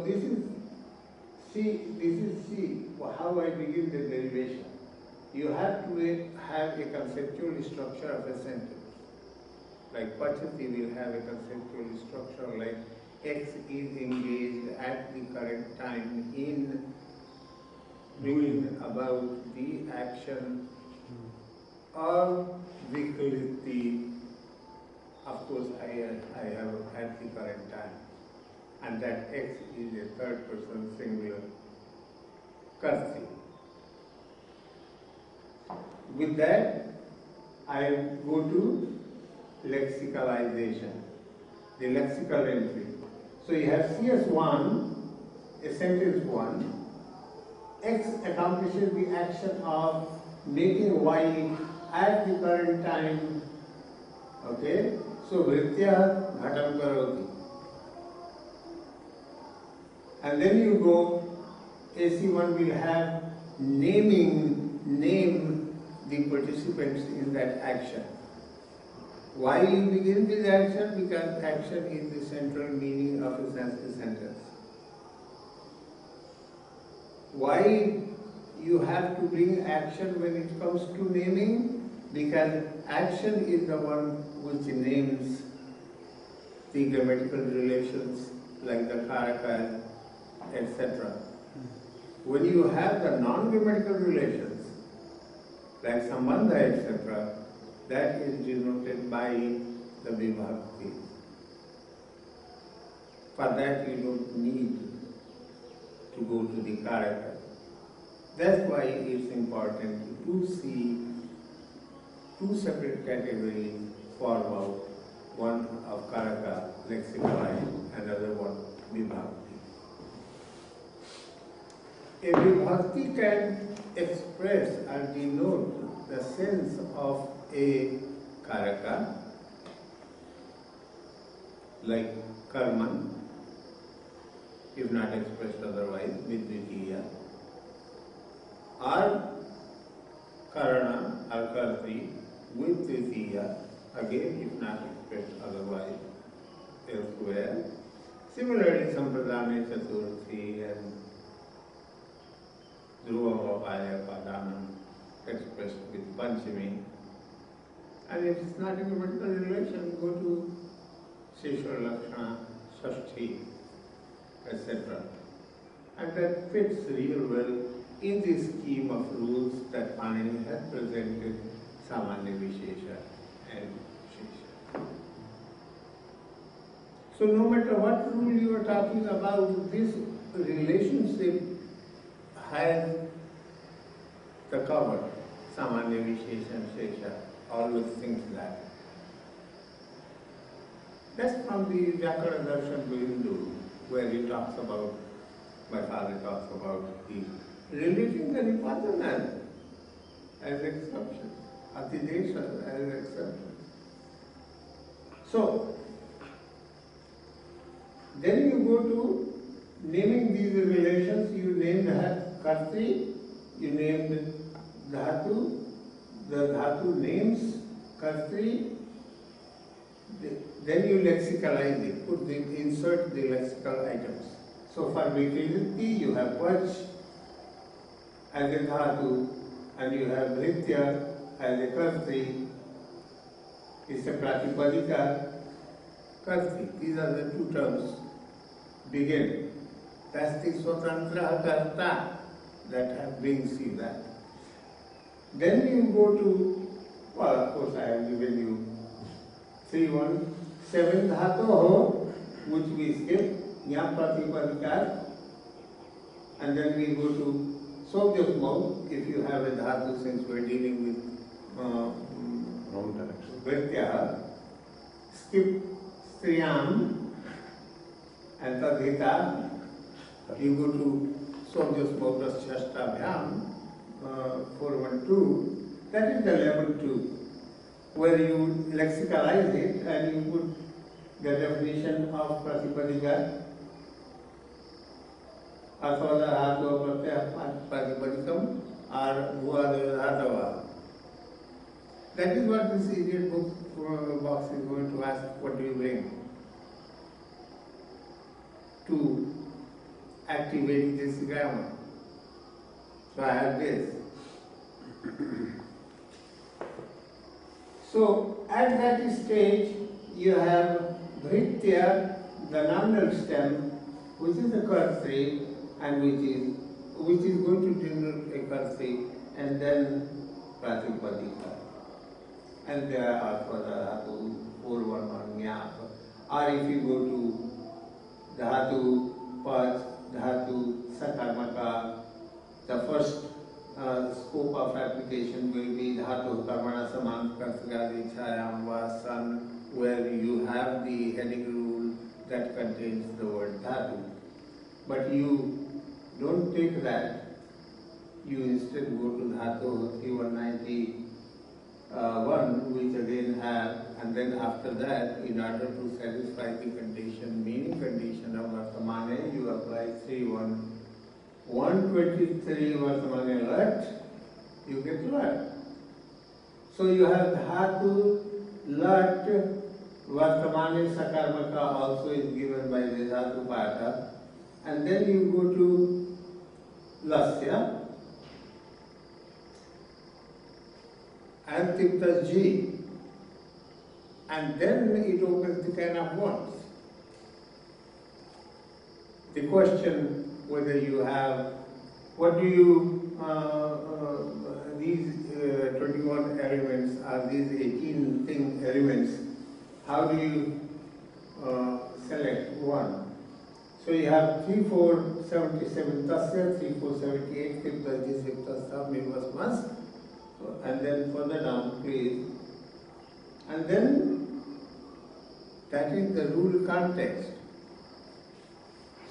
this is how I begin the derivation. You have to have a conceptual structure of a sentence. Like Pachati will have a conceptual structure like X is engaged at the current time in bringing about the action or Vikriti. Of course, I have at the current time. And that X is a third person singular Karti. With that, I go to lexicalization, the lexical entry. So you have CS1, a sentence 1. X accomplishes the action of making Y at the current time. Okay? So Vritya Ghatam Karoti. And then you go, AC1 will have name the participants in that action. Why you begin with action? Because action is the central meaning of a Sanskrit sentence. Why you have to bring action when it comes to naming? Because action is the one which names the grammatical relations like the karaka, etc. When you have the non-grammatical relations like sambandha, etc., that is denoted by the vibhakti. For that you don't need to go to the karaka. That's why it's important to see two separate categories for vowel, one of karaka, lexicalized, another one vibhakti. A vibhakti can express or denote the sense of a karaka, like karman, if not expressed otherwise, with dvitiya, or karana or karti with dvitiya, again if not expressed otherwise elsewhere. Similarly, sampradane chaturthi and dhruva vapaya padanam expressed with panchami. And if it's not in a vertical relation, go to Sheshwar Lakshana, Shashti, etc. And that fits real well in the scheme of rules that Pāṇini has presented, Samanya Vishesha and Shesha. So no matter what rule you are talking about, this relationship has the cover, Samanya Vishesha and Shesha. Always thinks that. That's from the Vyakara Darshan Hindu, where he talks about, my father talks about the relating the Nipatanana as exception, Atidesha as exception. So, then you go to naming these relations. You named Karti, you named Dhatu, the dhatu names Karti, then you lexicalize it, insert the lexical items. So for Vikriti, you have Vach as a dhatu, and you have Vritya as a Karti. It's a Pratipadika Karti. These are the two terms. Begin. That's the Swatantra Karta that brings you that. Then you go to, well, of course I have given you 7 dhatu ho, which we skip, Nya Pratipadika, and then we go to Sobhyasmo, if you have a dhatu, since we're dealing with Vritya, skip Striyam and Tadhita, you go to Sobhyasmo Prasyashtabhyam, 412, that is the level 2, where you lexicalize it and you put the definition of Pratipadika, Athvada Dhatu Pratipadikam, or Bhuvadeva Dhatava. That is what this idiot box is going to ask, what do you bring? To activating this grammar. So I have this. So at that stage you have Bhritya, the nominal stem, which is a cursory and which is going to denote a cursory, and then Pratipadika. And there are Dhatu, Purvama, Nyapa. Or if you go to Dhatu, Pach, Dhatu, Sakarmaka, the first scope of application will be Dhatu, Karmana, Saman, Kartagadi, Chayam, Vasan, where you have the heading rule that contains the word Dhatu. But you don't take that. You instead go to Dhatu 3191, which again have, and then after that, in order to satisfy the condition, meaning condition of Vartamane, you apply 123 Vartamane Lat, you get Lat. So you have Dhatu, Lat, Vartamane Sakarmaka also is given by the Dhatu Pata, and then you go to Lasya, and Tipta G, and then it opens the can of worms. The question whether you have, what do you, these 21 elements are these 18 elements, how do you select one? So you have 3, 4, 77 Tasya, 3, 4, 78, Tipta G, Tipta Sab, Mivas Mas. And then further down, please. And then that is the rule context.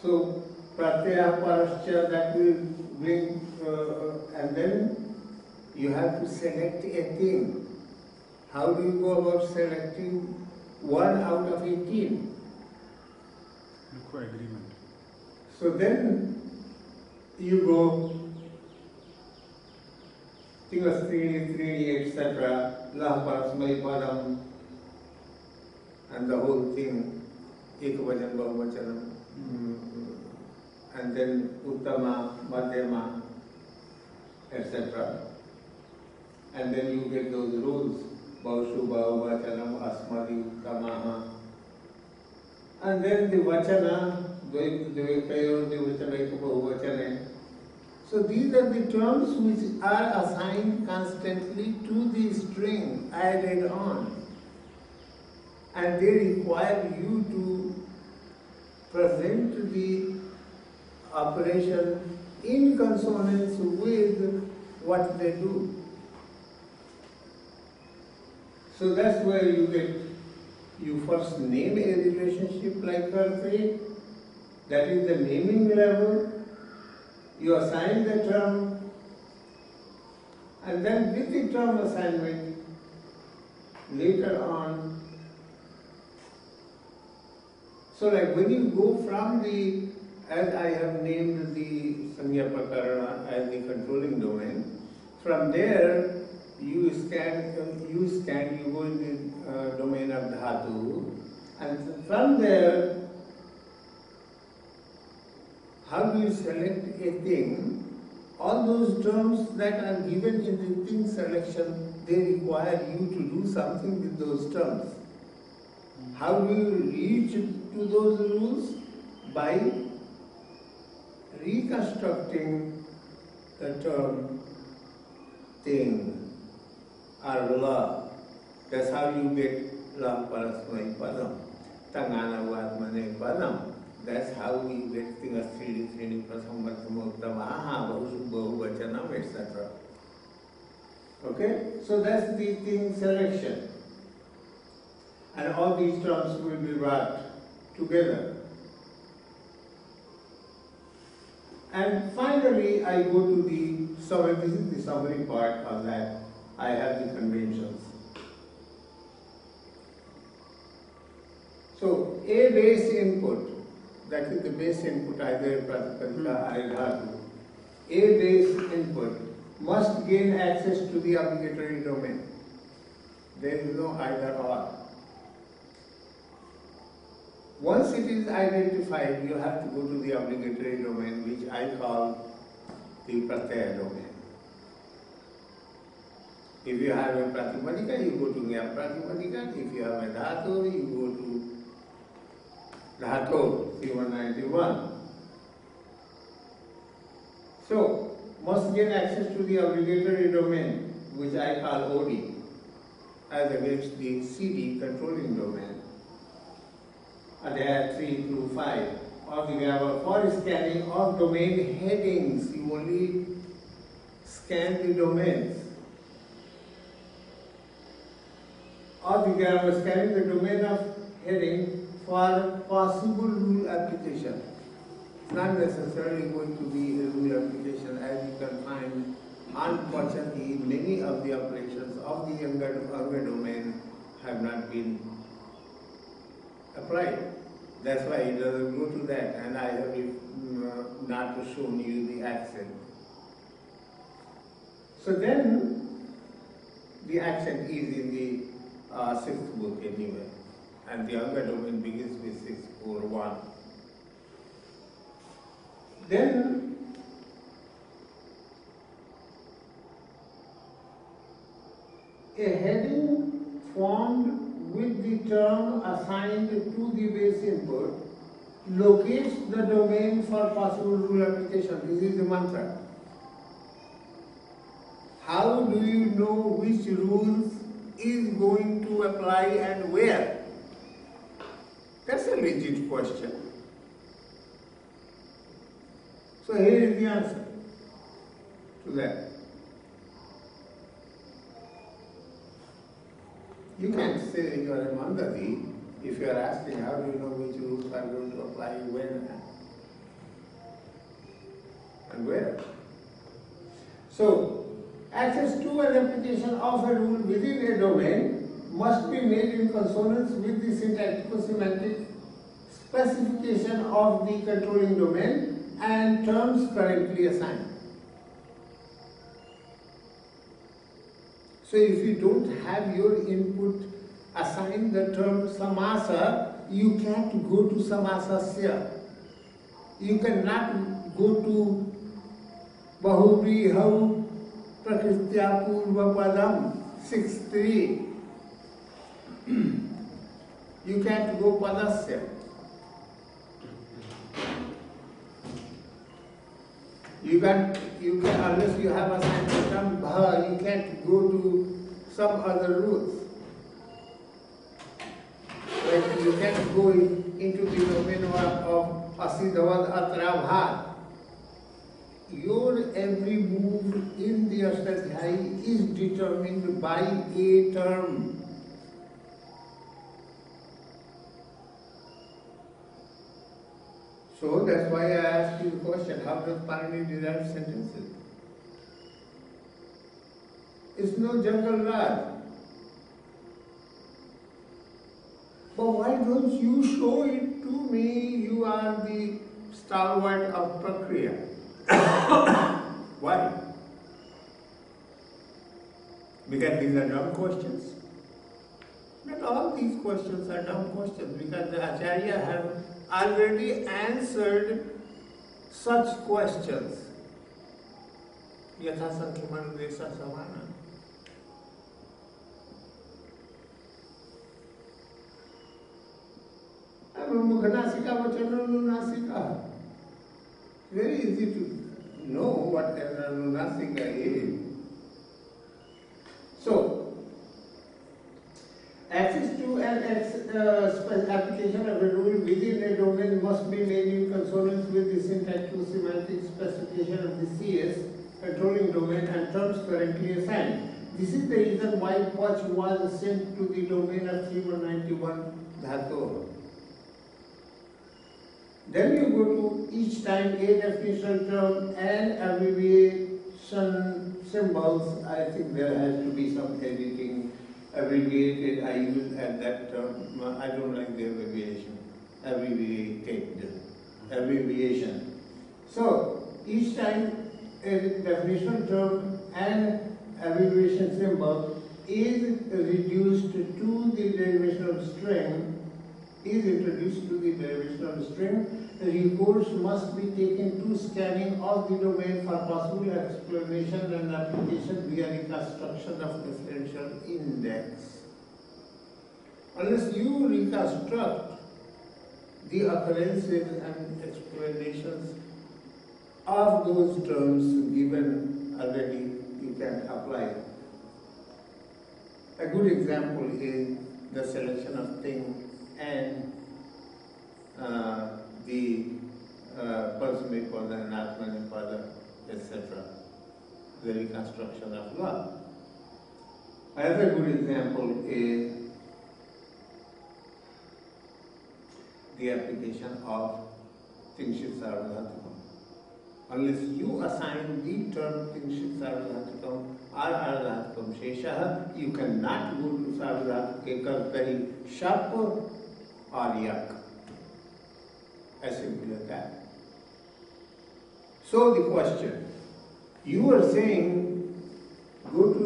So pratyaya parascha, that will bring, and then you have to select a thing. How do you go about selecting one out of 18? Look for agreement. So then you go Tingas 3, etc., Lahaparasmai Padam, and the whole thing, Ekavajan Bahuvachanam, and then Uttama, Madhyama, etc. And then you get those rules, Bahushu Bahuvachanam, Asmadi Uttamaha. And then the Vachana, Dvaikayo, Dvachanaika Bahuvachane. So these are the terms which are assigned constantly to the string added on, and they require you to present the operation in consonance with what they do. So that's where you first name a relationship like Kartri, that is the naming level. You assign the term, and then with the term assignment, later on, so like when you go from the, as I have named the Sanya Prakarana as the controlling domain, from there you go in the domain of Dhatu, and from there, how do you select a thing? All those terms that are given in the thing selection, they require you to do something with those terms. How do you reach to those rules? By reconstructing the term thing or law. That's how you get la parasmai padam, tangana vatmane padam. That's how we get things Srini Prasamvarthamottama, Bahuvachanam, etc. Okay? So that's the thing selection. And all these terms will be brought together. And finally, I go to the summary. This is the summary part of that. I have the conventions. So, a base input, that is the base input, either Pratipadika or Dhatu. A base input must gain access to the obligatory domain. There is no either or. Once it is identified, you have to go to the obligatory domain, which I call the pratyaya domain. If you have a pratipadika, you go to Nya Pratipadika. If you have a dhatu, you go to dhatu, 3191. So, must get access to the obligatory domain, which I call OD, as against the CD, controlling domain. There are 3 through 5 of the grammar. For scanning of domain headings, you only scan the domains. Of the grammar, scanning the domain of heading for possible rule application. It's not necessarily going to be a rule application, as you can find, unfortunately, many of the operations of the younger domain have not been applied. That's why it doesn't go to that, and I have not shown you the accent. So then, the accent is in the 6th book anyway, and the younger domain begins with 641. Then, a heading formed with the term assigned to the base input locates the domain for possible rule application. This is the mantra. How do you know which rules is going to apply and where? That's a legit question. So here is the answer to that. You can't say you are a Mandadi if you are asking how do you know which rules are going to apply when and where. So, access to an application of a rule within a domain must be made in consonance with the syntactico-semantic specification of the controlling domain and terms currently assigned. So if you don't have your input assigned the term samasa, you can't go to samasasya. You cannot go to bahubrihau prakritya purva padam 6.3. You can't go padasya. You can unless you have assigned the term bha, you can't go to some other rules. Like you can't go into the domain of asidavad atrabhat. Your every move in the Ashtadhyayi is determined by a term. So that's why I asked you the question, how does Pāṇini derive sentences? It's no jungle raj. But why don't you show it to me? You are the stalwart of Prakriya. Why? Because these are dumb questions. Not all these questions are dumb questions, because the Acharya have already answered such questions. Yatha sankhyaman desa samana. Mukhanasika vachananunasika. Very easy to know what an anunasika is. So, access to an application of a rule within a domain must be made in consonance with the syntactico-semantic specification of the CS, controlling domain, and terms currently assigned. This is the reason why Pach was sent to the domain of 3191 Dhatu. Then you go to each time a definitional term and abbreviation symbols. I think there has to be some editing. Abbreviated, I use at that term. I don't like the abbreviation. Abbreviation. So each time a definitional term and abbreviation symbol is reduced to the derivational string, is introduced to the derivational string, recourse must be taken to scanning of the domain for possible explanation and application via reconstruction of differential index. Unless you reconstruct the occurrences and explanations of those terms given already, you can apply. A good example is the selection of thing and the Parsamic or the Anatmanic or the etc. The reconstruction of love. Another good example is the application of Tinshit Sarvadhatukam. Unless you assign the term Tinshit Sarvadhatukam or Ardhatukam Sheshaha, you cannot go to Sarvadhatuke Kartari Shap or Yak. As simple as that. So the question, you are saying go to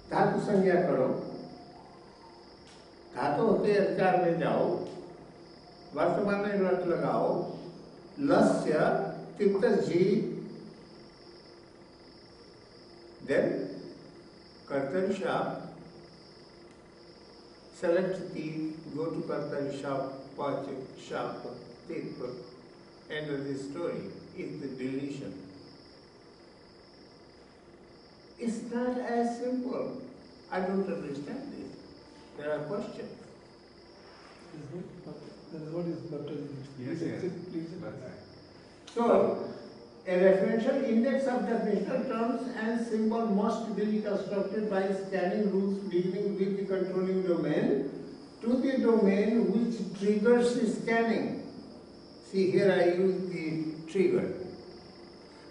Dhatu Sanya Karo, धातु होते अधिकार में जाओ, वर्तमान में रट लगाओ, लस्य तिप्त जी, then कर्तरी शाप, select the, go to कर्तरी शाप, पाचक शाप, tip, end of the story is the deletion. It's not as simple. I don't understand this. There are questions. That is what is baptism. Yes, yes. Please. So, a referential index of definitional terms and symbol must be reconstructed by scanning rules beginning with the controlling domain to the domain which triggers the scanning. See, here I use the trigger.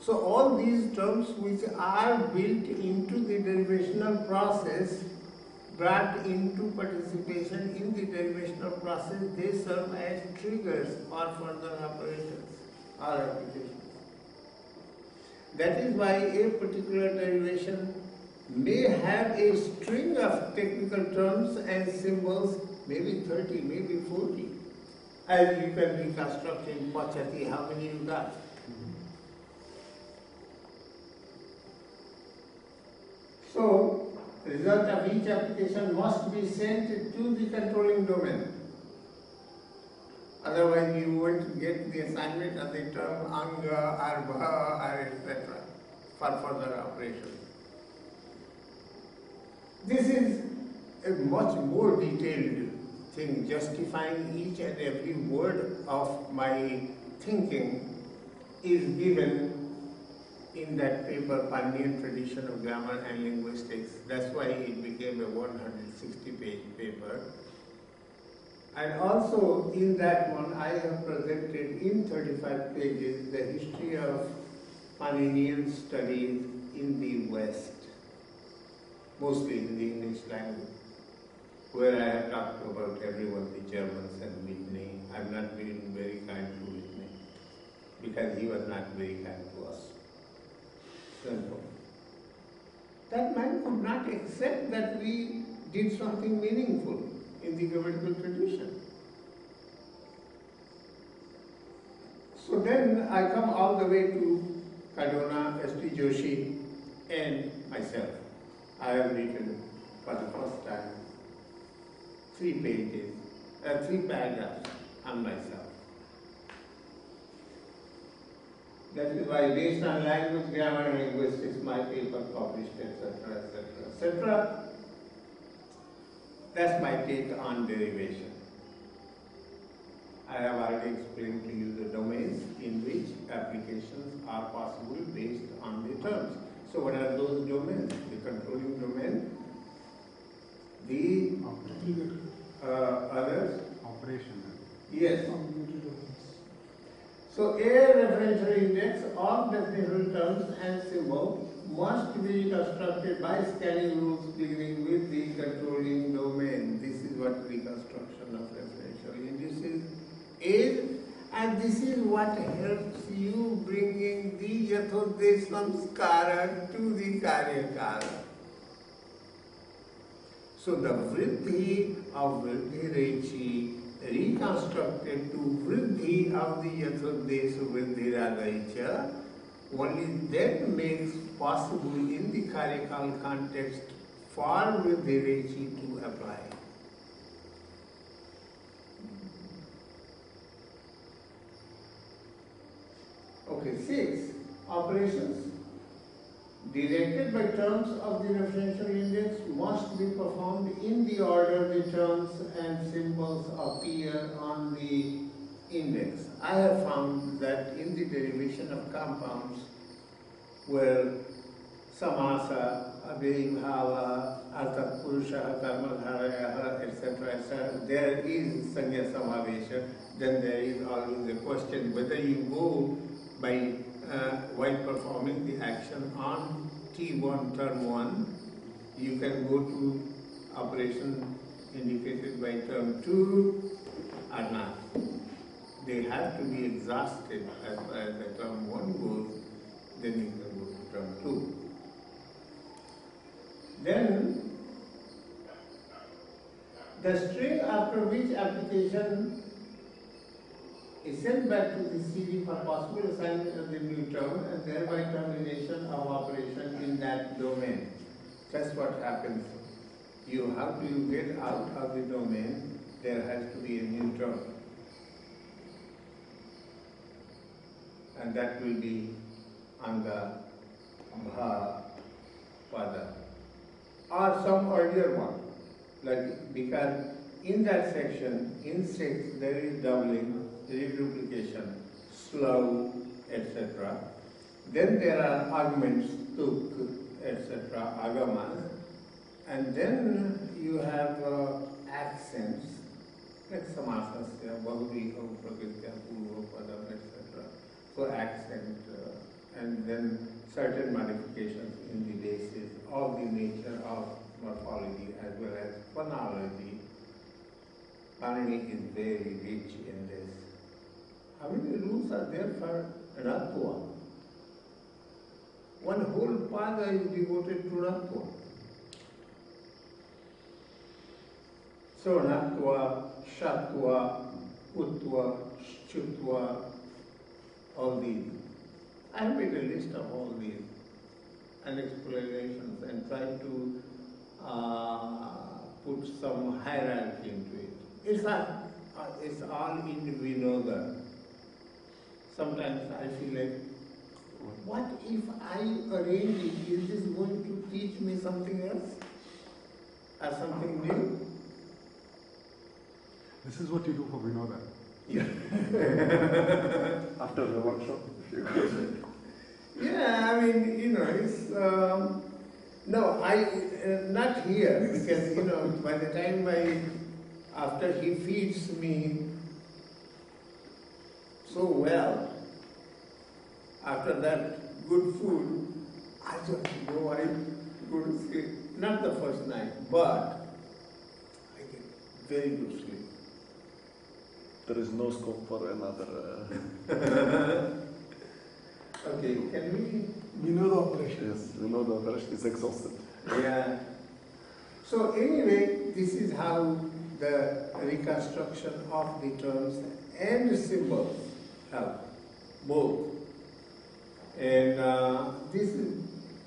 So, all these terms which are built into the derivational process, brought into participation in the derivational process, they serve as triggers for further operations or applications. That is why a particular derivation may have a string of technical terms and symbols, maybe 30, maybe 40. As you can reconstruct in Pachati, how many you got? So, result of each application must be sent to the controlling domain. Otherwise, you won't get the assignment of the term anga, arbha, or etc. for further operations. This is a much more detailed thing, justifying each and every word of my thinking is given in that paper, Pāṇini Tradition of Grammar and Linguistics. That's why it became a 160-page paper. And also in that one, I have presented in 35 pages the history of Pāṇinian studies in the West, mostly in the English language, where I have talked about everyone, the Germans and Whitney. I've not been very kind to Whitney because he was not very kind to us. Simple. That man could not accept that we did something meaningful in the grammatical tradition. So then I come all the way to Kaduna, S.T. Joshi, and myself. I have written for the first time 3 paragraphs on myself. That is why, based on language, grammar, and linguistics, my paper published, etc., etc., etc. That's my take on derivation. I have already explained to you the domains in which applications are possible based on the terms. So what are those domains? The controlling domain, the others? Operation. Yes. So a referential index of definitional terms and symbols must be reconstructed by scanning rules beginning with the controlling domain. This is what reconstruction of referential indices is, and this is what helps you bringing the yathodde samskara to the karyakara. So the vriddhi of vriddhi rechi reconstructed to vriddhi of the yathodeshu vriddhi radaicha only then makes possible in the Karikal context for vriddhi rechi to apply. Okay, 6. Operations directed by terms of the referential index must be performed in the order the terms and symbols appear on the index. I have found that in the derivation of compounds where samasa, abhibhava, arthat purusha, karmadharaya, etc., there is sanya samavesha, then there is always a question whether you go by while performing the action on T1 term 1, you can go to operation indicated by term 2 or not. They have to be exhausted as far as the term 1 goes, then you can go to term 2. Then the string after which application is sent back to the CD for possible assignment of the new term and thereby termination of operation in that domain. That's what happens. How do you get out of the domain? There has to be a new term. And that will be anga, bha, pada. Or some earlier one. Like, because in that section, in 6, there is doubling, reduplication, slow, etc. Then there are augments, tuk, etc., agamas. And then you have accents, like samasasya, bahuriha, prakritya, purva, padam, etc. So accent, and then certain modifications in the basis of the nature of morphology as well as phonology. Pāṇini is very rich in this. How many rules are there for Ratva? One whole pada is devoted to Ratva. So Natva, Shatva, Utva, Shutva, all these. I have made a list of all these and explanations and tried to put some hierarchy into it. It's all in Vinoda. Sometimes I feel like, what if I arrange it? Is this going to teach me something else? Or something new? This is what you do for Vinoda. Yeah. After the workshop, if you go. Yeah, I mean, it's... no, not here, because, by the time after he feeds me so well, after that good food, I just go to sleep. Not the first night, but I get very good sleep. There is no scope for another. Okay, can We know the operation. Yes, we know the operation is exhausted. Yeah. So anyway, this is how the reconstruction of the terms and the symbols help, both. And this is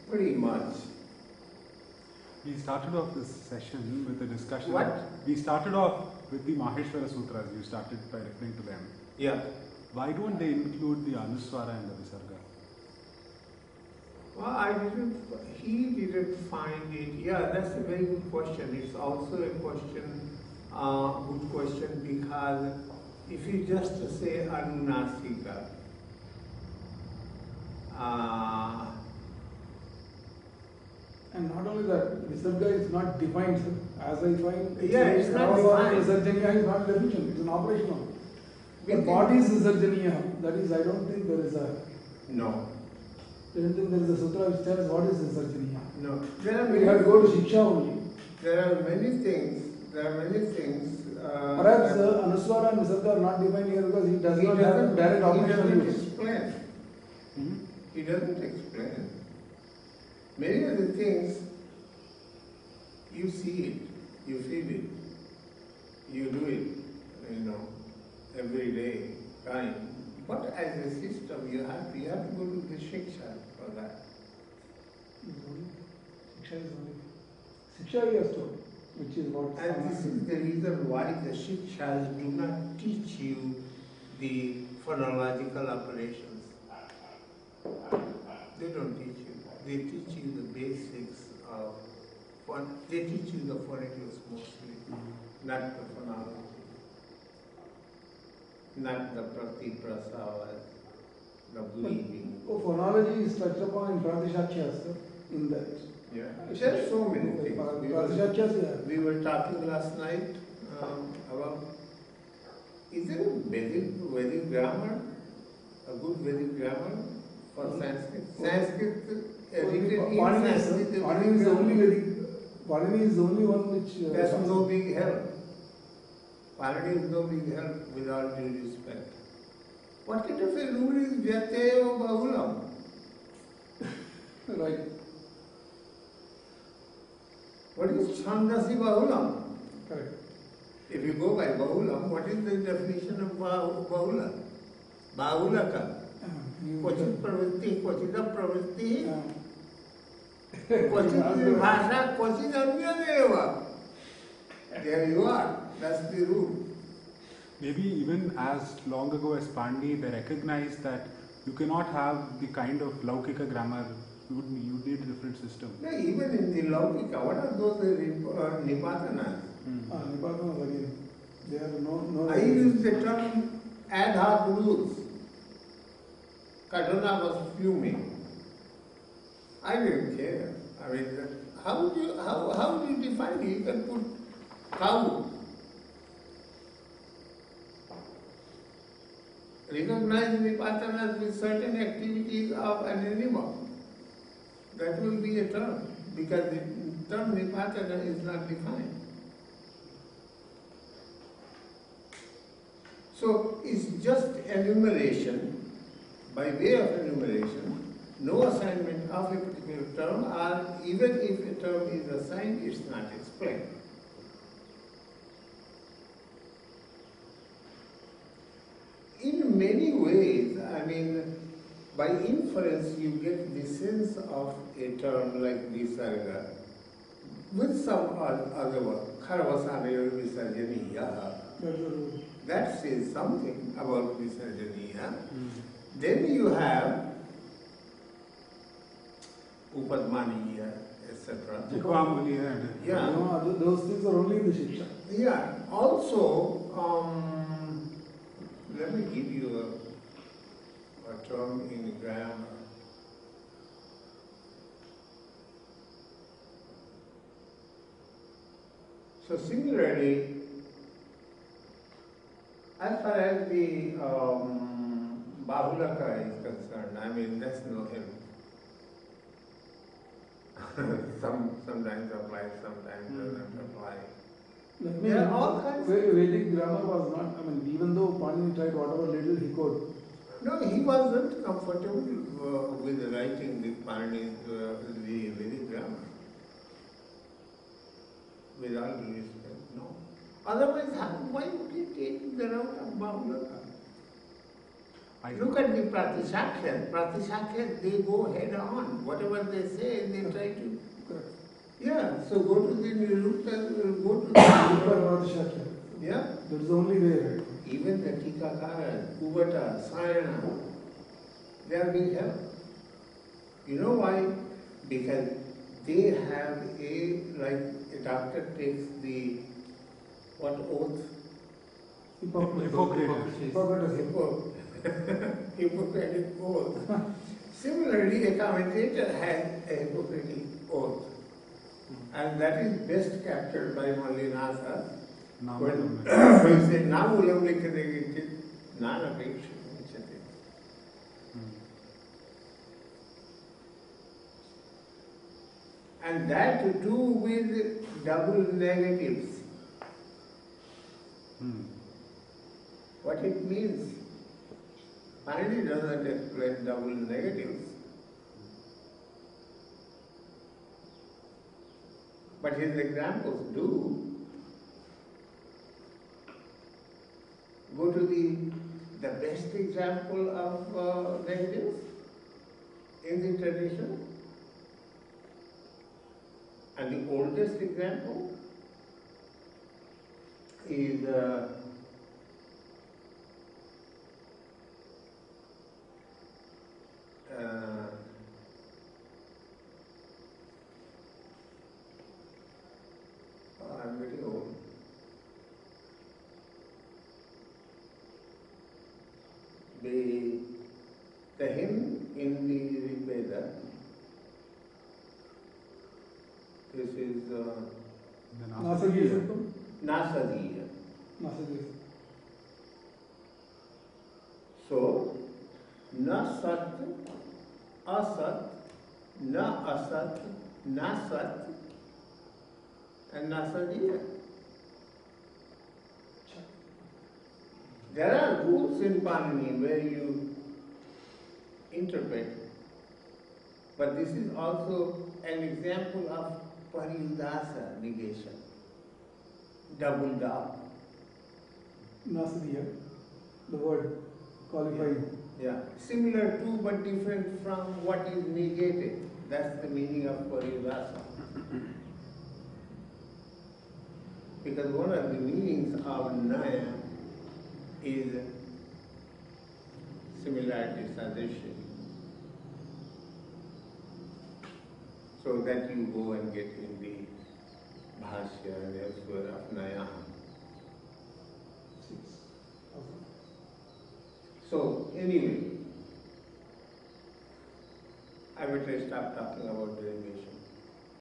pretty much. We started off this session with a discussion. What? We started off with the Maheshwara Sutras. You started by referring to them. Yeah. Why don't they include the Anuswara and the Visarga? Well, he didn't find it. Yeah, that's a very good question. It's also a question, good question, because if you just say Anunasika, And not only that, Visarga is not defined, sir. As I find, it's not defined. Visarjaniya is not a definition, it's an operational. The body is Visarjaniya, that is, I don't think there is a... No. I don't think there is a sutra which tells what is Visarjaniya. No. There are We have to go to Shiksha only. There are many things. Perhaps Anuswara and Visarga are not defined here because he does not have direct operational He doesn't use. explain. He doesn't explain. Many of the things, you see it. you feel it, you do it, every day, time. But as a system, you have to go to the Shiksha for that. Shiksha is has to, which is what. And this is the reason why the Shikshas do not teach you the phonological operations. They don't teach you. They teach you the basics of, they teach you the phonetics mostly, not the phonology, not the prati-prasavas, the breathing. Phonology is touched upon in Pratishakyas, in that. Yeah, there are so many things. We were talking last night about, is there a Vedic grammar, a good Vedic grammar for Sanskrit? Sanskrit, Pāṇini is the only Vedic. Pāṇini is the only one which. That's no big help. Pāṇini is no big help, with all due respect. What kind of a rule is Vyataya Bahulam? Right. What is Chandasi Bahulam? Correct. If you go by Bahulam, what is the definition of Bahula? Bahulaka. Kvachit pravritti, kvachita pravritti, kvachit bhasha, kvachit anyadeva. There you are. That's the rule. Maybe even as long ago as Pāṇini, they recognized that you cannot have the kind of Laukika grammar. You need a different system. No, even in the Laukika, what are those Nipatanas? Nipatanas again. There are no. I use the term ad hoc rules. Kaduna was fuming. I didn't care. I mean, how do you define it? You can put cow. Recognize Nipatanas with certain activities of an animal. That will be a term, because the term Nipatana is not defined. So it's just enumeration, by way of enumeration, no assignment of a particular term, or even if a term is assigned, it's not explained. In many ways, I mean, by inference you get the sense of a term like Visarga with some other word, Kharvasanayo Visarjaniya. That says something about Visarjaniya. Then you have Upadmaniya, etc. Yeah. No, those things are only in the Shiksha. Yeah. Also, let me give you a term in grammar. So similarly, as far as the Bahulaka is concerned, I mean, that's no help. Sometimes applies, sometimes doesn't apply. There are all kinds. Vedic grammar was not, I mean, even though Pāṇini tried whatever little he could. No, he wasn't comfortable with writing the Pāṇini's the Vedic grammar. With all due respect, no. Otherwise, why would he take the route of Bahulaka? Look at the Pratishakyas. Pratishakyas, they go head on. Whatever they say, they try to. Correct. Yeah, so go to the Nirukta, go to the. Yeah. That is the only way, right? Even the Tikakaras, Kuvata, Sayana, they are being helped. You know why? Because they have like a doctor takes the, what oath? Hippocratic oath. Similarly, a commentator has a Hippocratic oath. And that is best captured by Mallinatha. When he said, Namulam likhanegiti, Nanapeksha Vichate. And that to do with double negatives. What it means? Pāṇini doesn't explain double negatives. But his examples do. go to the best example of negatives in the tradition, and the oldest example is I'm very old. The hymn in the Rig Veda, this is Nasadiya. Nasadiya. Nasadiya. So, na sat, asat, na asat, na sat, and nasadiya. There are rules in Pāṇini where you interpret, but this is also an example of paridasa negation, doubled up. Nasadiya, the word qualified. Yeah, similar to but different from what is negated. That's the meaning of paridasa. Because one of the meanings of naya is similarity, sadrishya. So that you go and get in the bhashya and elsewhere of naya. So anyway, I better stop talking about derivation.